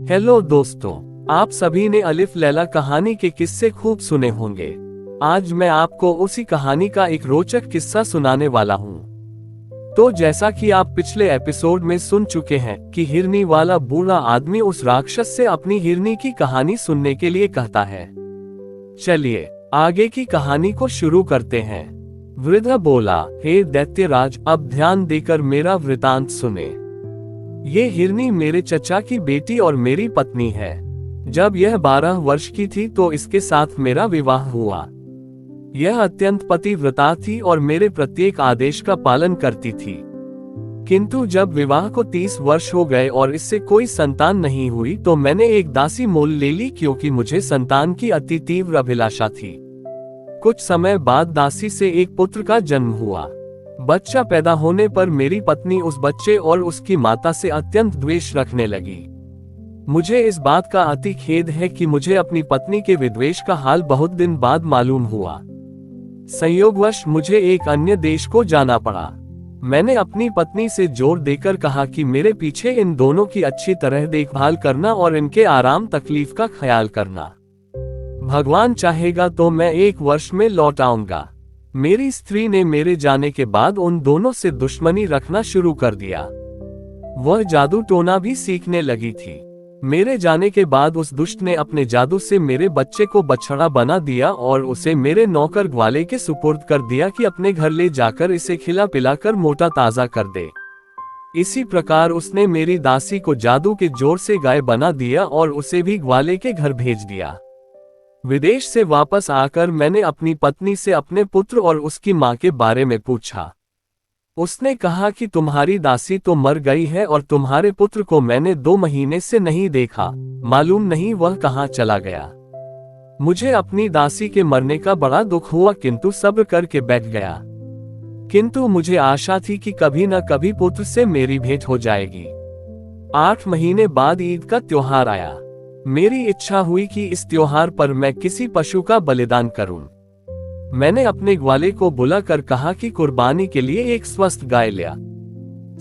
Hello दोस्तों, आप सभी ने अलिफ लैला कहानी के किस्से खूब सुने होंगे। आज मैं आपको उसी कहानी का एक रोचक किस्सा सुनाने वाला हूँ। तो जैसा कि आप पिछले एपिसोड में सुन चुके हैं कि हिरनी वाला बूढ़ा आदमी उस राक्षस से अपनी हिरनी की कहानी सुनने के लिए कहता है। चलिए आगे की कहानी को शुरू करते हैं। वृद्ध बोला, हे दैत्यराज, अब ध्यान देकर मेरा वृतांत सुने। ये हिरनी मेरे चचा की बेटी और मेरी पत्नी है। जब यह 12 वर्ष की थी तो इसके साथ मेरा विवाह हुआ। यह अत्यंत पतिव्रता थी और मेरे प्रत्येक आदेश का पालन करती थी। किंतु जब विवाह को 30 वर्ष हो गए और इससे कोई संतान नहीं हुई तो मैंने एक दासी मोल ले ली, क्योंकि मुझे संतान की अति तीव्र अभिलाषा थी। कुछ समय बाद दासी से एक पुत्र का जन्म हुआ। बच्चा पैदा होने पर मेरी पत्नी उस बच्चे और उसकी माता से अत्यंत द्वेष रखने लगी। मुझे इस बात का अति खेद है कि मुझे अपनी पत्नी के विद्वेष का हाल बहुत दिन बाद मालूम हुआ। संयोगवश मुझे एक अन्य देश को जाना पड़ा। मैंने अपनी पत्नी से जोर देकर कहा कि मेरे पीछे इन दोनों की अच्छी तरह देखभाल करना और इनके आराम तकलीफ का ख्याल करना। भगवान चाहेगा तो मैं 1 वर्ष में लौट आऊंगा। मेरी स्त्री ने मेरे जाने के बाद उन दोनों से दुश्मनी रखना शुरू कर दिया। वह जादू टोना भी सीखने लगी थी। मेरे जाने के बाद उस दुष्ट ने अपने जादू से मेरे बच्चे को बछड़ा बना दिया और उसे मेरे नौकर ग्वाले के सुपुर्द कर दिया कि अपने घर ले जाकर इसे खिला पिलाकर मोटा ताजा कर दे। इसी प्रकार उसने मेरी दासी को जादू के जोर से गाय बना दिया और उसे भी ग्वाले के घर भेज दिया। विदेश से वापस आकर मैंने अपनी पत्नी से अपने पुत्र और उसकी मां के बारे में पूछा। उसने कहा कि तुम्हारी दासी तो मर गई है और तुम्हारे पुत्र को मैंने 2 महीने से नहीं देखा, मालूम नहीं वह कहाँ चला गया। मुझे अपनी दासी के मरने का बड़ा दुख हुआ, किंतु सब्र करके बैठ गया। किंतु मुझे आशा थी कि कभी न कभी पुत्र से मेरी भेंट हो जाएगी। 8 महीने बाद ईद का त्योहार आया। मेरी इच्छा हुई कि इस त्योहार पर मैं किसी पशु का बलिदान करूं। मैंने अपने ग्वाले को बुलाकर कहा कि कुर्बानी के लिए एक स्वस्थ गाय लिया।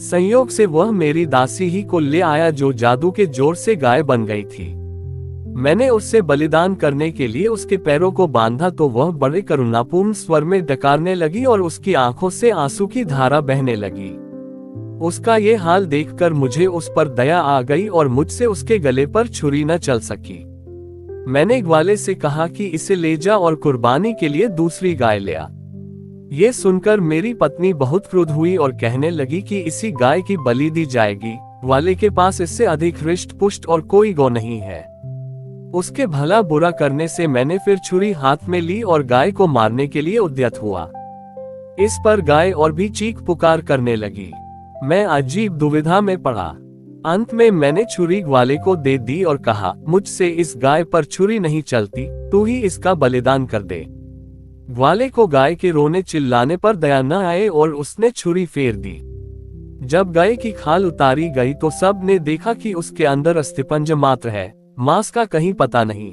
संयोग से वह मेरी दासी ही को ले आया, जो जादू के जोर से गाय बन गई थी। मैंने उससे बलिदान करने के लिए उसके पैरों को बांधा तो वह बड़े करुणापूर्ण स्वर में डकारने लगी और उसकी आंखों से आंसू की धारा बहने लगी। उसका ये हाल देखकर मुझे उस पर दया आ गई और मुझसे उसके गले पर छुरी न चल सकी। मैंने ग्वाले से कहा कि इसे ले जा और कुर्बानी के लिए दूसरी गाय ले आ। ये सुनकर मेरी पत्नी बहुत क्रुद्ध हुई और कहने लगी कि इसी गाय की बलि दी जाएगी। ग्वाले के पास इससे अधिक हृष्ट पुष्ट और कोई गौ नहीं है। उसके भला बुरा करने से मैंने फिर छुरी हाथ में ली और गाय को मारने के लिए उद्यत हुआ। इस पर गाय और भी चीख पुकार करने लगी। मैं अजीब दुविधा में पड़ा। अंत में मैंने छुरी ग्वाले को दे दी और कहा, मुझसे इस गाय पर छुरी नहीं चलती, तू ही इसका बलिदान कर दे। ग्वाले को गाय के रोने चिल्लाने पर दया न आए और उसने छुरी फेर दी। जब गाय की खाल उतारी गई तो सब ने देखा कि उसके अंदर अस्थिपंज मात्र है, मांस का कहीं पता नहीं।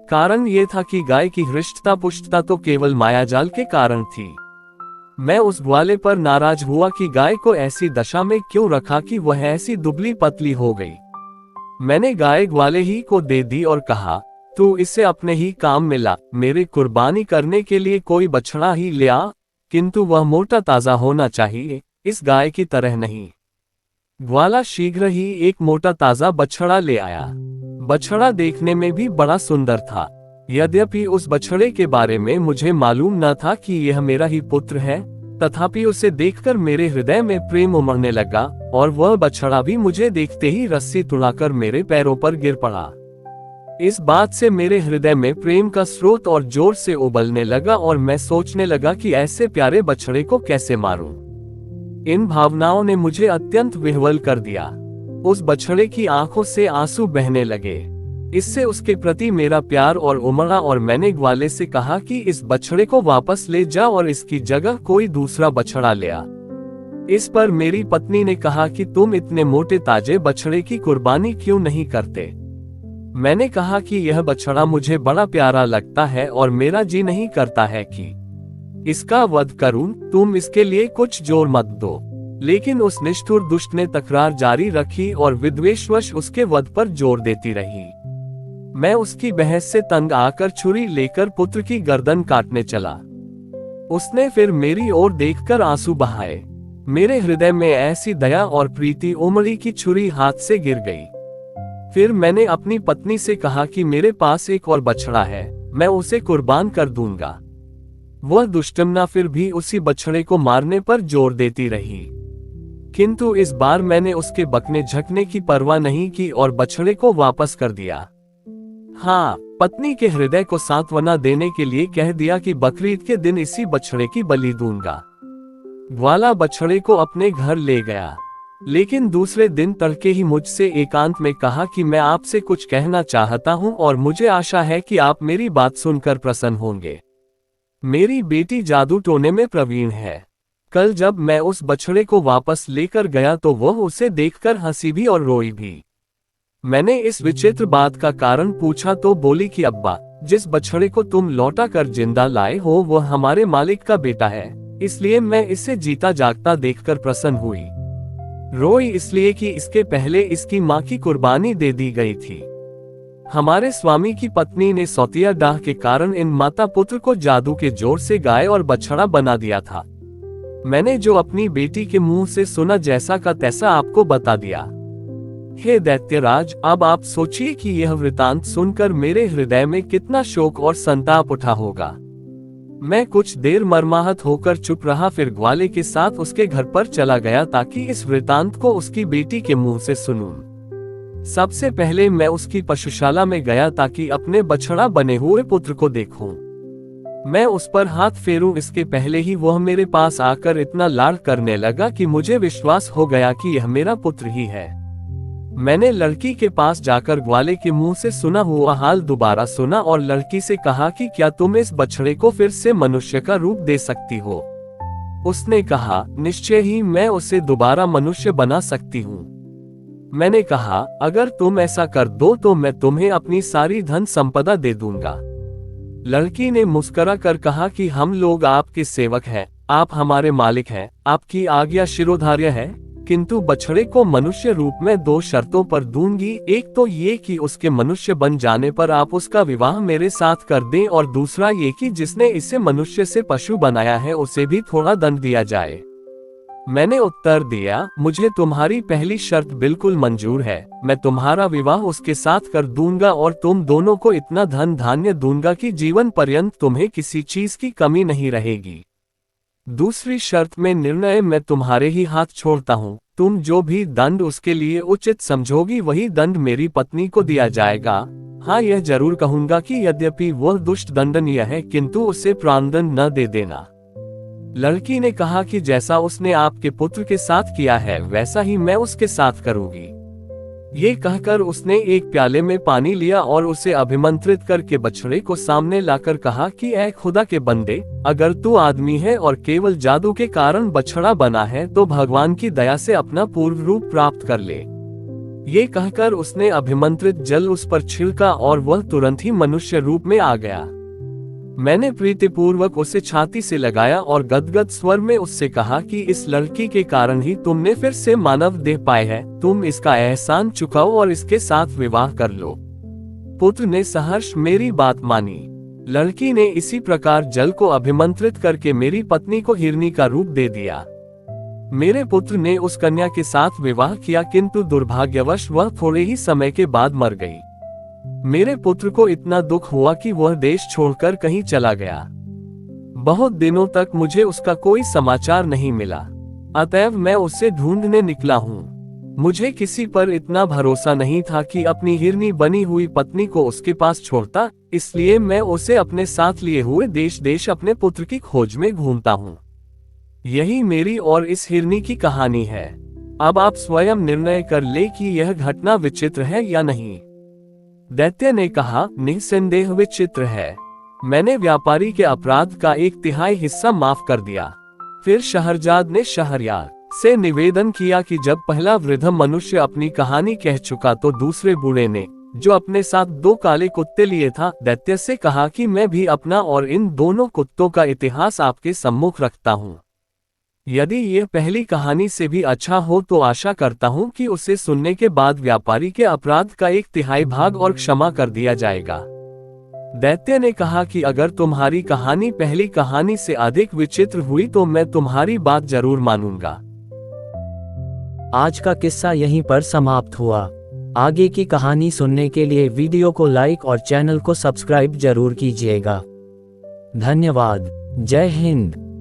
कारण ये था कि गाय की हृष्टता पुष्टता तो केवल मायाजाल के कारण थी। मैं उस ग्वाले पर नाराज हुआ कि गाय को ऐसी दशा में क्यों रखा कि वह ऐसी दुबली पतली हो गई। मैंने गाय ग्वाले ही को दे दी और कहा, तू इसे अपने ही काम में ला, मेरे कुर्बानी करने के लिए कोई बछड़ा ही ले आ, किंतु वह मोटा ताजा होना चाहिए, इस गाय की तरह नहीं। ग्वाला शीघ्र ही एक मोटा ताजा बछड़ा ले आया। बछड़ा देखने में भी बड़ा सुंदर था। यद्यपि उस बछड़े के बारे में मुझे मालूम न था कि यह मेरा ही पुत्र है, तथापि उसे देखकर मेरे हृदय में प्रेम उमड़ने लगा और वह बछड़ा भी मुझे देखते ही रस्सी तुड़ाकर मेरे पैरों पर गिर पड़ा। इस बात से मेरे हृदय में प्रेम का स्रोत और जोर से उबलने लगा और मैं सोचने लगा कि ऐसे प्यारे बछड़े को कैसे मारूं। इन भावनाओं ने मुझे अत्यंत विह्वल कर दिया। उस बछड़े की आंखों से आंसू बहने लगे। इससे उसके प्रति मेरा प्यार और उमड़ा और मैंने ग्वाले से कहा कि इस बछड़े को वापस ले जा और इसकी जगह कोई दूसरा बछड़ा ले आ। इस पर मेरी पत्नी ने कहा कि तुम इतने मोटे ताजे बछड़े की कुर्बानी क्यों नहीं करते। मैंने कहा कि यह बछड़ा मुझे बड़ा प्यारा लगता है और मेरा जी नहीं करता है कि इसका वध करूं, तुम इसके लिए कुछ जोर मत दो। लेकिन उस निष्ठुर दुष्ट ने तकरार जारी रखी और विद्वेषवश उसके वध पर जोर देती रही। मैं उसकी बहस से तंग आकर छुरी लेकर पुत्र की गर्दन काटने चला। उसने फिर मेरी ओर देखकर आंसू बहाए। मेरे हृदय में ऐसी दया और प्रीति उमड़ी कि छुरी हाथ से गिर गई। फिर मैंने अपनी पत्नी से कहा कि मेरे पास एक और बछड़ा है, मैं उसे कुर्बान कर दूंगा। वह दुष्टमना फिर भी उसी बछड़े को मारने पर जोर देती रही, किंतु इस बार मैंने उसके बकने झकने की परवाह नहीं की और बछड़े को वापस कर दिया। हाँ, पत्नी के हृदय को सांत्वना देने के लिए कह दिया कि बकरीद के दिन इसी बछड़े की बलि दूंगा। ग्वाला बछड़े को अपने घर ले गया, लेकिन दूसरे दिन तड़के ही मुझसे एकांत में कहा कि मैं आपसे कुछ कहना चाहता हूं और मुझे आशा है कि आप मेरी बात सुनकर प्रसन्न होंगे। मेरी बेटी जादू टोने में प्रवीण है। कल जब मैं उस बछड़े को वापस लेकर गया तो वह उसे देखकर हंसी भी और रोई भी। मैंने इस विचित्र बात का कारण पूछा तो बोली कि अब्बा, जिस बछड़े को तुम लौटा कर जिंदा लाए हो वह हमारे मालिक का बेटा है, इसलिए मैं इसे जीता जागता देखकर प्रसन्न हुई। रोई इसलिए कि इसके पहले इसकी माँ की कुर्बानी दे दी गई थी। हमारे स्वामी की पत्नी ने सौतिया डाह के कारण इन माता पुत्र को जादू के जोर से गाय और बछड़ा बना दिया था। मैंने जो अपनी बेटी के मुंह से सुना जैसा का तैसा आपको बता दिया। हे दैत्यराज, अब आप सोचिए कि यह वृतांत सुनकर मेरे हृदय में कितना शोक और संताप उठा होगा। मैं कुछ देर मर्माहत होकर चुप रहा, फिर ग्वाले के साथ उसके घर पर चला गया ताकि इस वृतांत को उसकी बेटी के मुंह से सुनूं। सबसे पहले मैं उसकी पशुशाला में गया ताकि अपने बछड़ा बने हुए पुत्र को देखूं। मैं उस पर हाथ फेरूं इसके पहले ही वह मेरे पास आकर इतना लाड करने लगा कि मुझे विश्वास हो गया कि यह मेरा पुत्र ही है। मैंने लड़की के पास जाकर ग्वाले के मुंह से सुना हुआ हाल दोबारा सुना और लड़की से कहा कि क्या तुम इस बछड़े को फिर से मनुष्य का रूप दे सकती हो। उसने कहा, निश्चय ही मैं उसे दोबारा मनुष्य बना सकती हूँ। मैंने कहा, अगर तुम ऐसा कर दो तो मैं तुम्हें अपनी सारी धन संपदा दे दूंगा। लड़की ने मुस्कुरा कर कहा कि हम लोग आपके सेवक हैं, आप हमारे मालिक हैं, आपकी आज्ञा शिरोधार्य है, किंतु बछड़े को मनुष्य रूप में 2 शर्तों पर दूंगी। एक तो ये कि उसके मनुष्य बन जाने पर आप उसका विवाह मेरे साथ कर दें, और दूसरा ये कि जिसने इसे मनुष्य से पशु बनाया है उसे भी थोड़ा दंड दिया जाए। मैंने उत्तर दिया, मुझे तुम्हारी पहली शर्त बिल्कुल मंजूर है। मैं तुम्हारा विवाह उसके साथ कर दूंगा और तुम दोनों को इतना धन धान्य दूंगा कि जीवन पर्यंत तुम्हें किसी चीज की कमी नहीं रहेगी। दूसरी शर्त में निर्णय मैं तुम्हारे ही हाथ छोड़ता हूँ। तुम जो भी दंड उसके लिए उचित समझोगी वही दंड मेरी पत्नी को दिया जाएगा। हाँ, यह जरूर कहूंगा कि यद्यपि वह दुष्ट दंडनीय है किंतु उसे प्राणदंड न दे देना। लड़की ने कहा कि जैसा उसने आपके पुत्र के साथ किया है वैसा ही मैं उसके साथ करूंगी। ये कहकर उसने एक प्याले में पानी लिया और उसे अभिमंत्रित करके बछड़े को सामने लाकर कहा कि ऐ खुदा के बंदे, अगर तू आदमी है और केवल जादू के कारण बछड़ा बना है तो भगवान की दया से अपना पूर्व रूप प्राप्त कर ले। ये कहकर उसने अभिमंत्रित जल उस पर छिड़का और वह तुरंत ही मनुष्य रूप में आ गया। मैंने प्रीतिपूर्वक उसे छाती से लगाया और गदगद स्वर में उससे कहा कि इस लड़की के कारण ही तुमने फिर से मानव देह पाए है, तुम इसका एहसान चुकाओ और इसके साथ विवाह कर लो। पुत्र ने सहर्ष मेरी बात मानी। लड़की ने इसी प्रकार जल को अभिमंत्रित करके मेरी पत्नी को हिरनी का रूप दे दिया। मेरे पुत्र ने उस कन्या के साथ विवाह किया, किंतु दुर्भाग्यवश वह थोड़े ही समय के बाद मर गई। मेरे पुत्र को इतना दुख हुआ कि वह देश छोड़कर कहीं चला गया। बहुत दिनों तक मुझे उसका कोई समाचार नहीं मिला, अतएव मैं उसे ढूंढने निकला हूँ। मुझे किसी पर इतना भरोसा नहीं था कि अपनी हिरनी बनी हुई पत्नी को उसके पास छोड़ता, इसलिए मैं उसे अपने साथ लिए हुए देश देश अपने पुत्र की खोज में घूमता हूँ। यही मेरी और इस हिरनी की कहानी है। अब आप स्वयं निर्णय कर ले कि यह घटना विचित्र है या नहीं। दैत्य ने कहा, निसंदेह विचित्र है। मैंने व्यापारी के अपराध का 1/3 हिस्सा माफ कर दिया। फिर शहरजाद ने शहरयार से निवेदन किया कि जब पहला वृद्ध मनुष्य अपनी कहानी कह चुका तो दूसरे बूढ़े ने, जो अपने साथ 2 काले कुत्ते लिए था, दैत्य से कहा कि मैं भी अपना और इन दोनों कुत्तों का इतिहास आपके सम्मुख रखता हूँ। यदि यह पहली कहानी से भी अच्छा हो तो आशा करता हूं कि उसे सुनने के बाद व्यापारी के अपराध का 1/3 भाग और क्षमा कर दिया जाएगा। दैत्य ने कहा कि अगर तुम्हारी कहानी पहली कहानी से अधिक विचित्र हुई तो मैं तुम्हारी बात जरूर मानूंगा। आज का किस्सा यहीं पर समाप्त हुआ। आगे की कहानी सुनने के लिए वीडियो को लाइक और चैनल को सब्सक्राइब जरूर कीजिएगा। धन्यवाद। जय हिंद।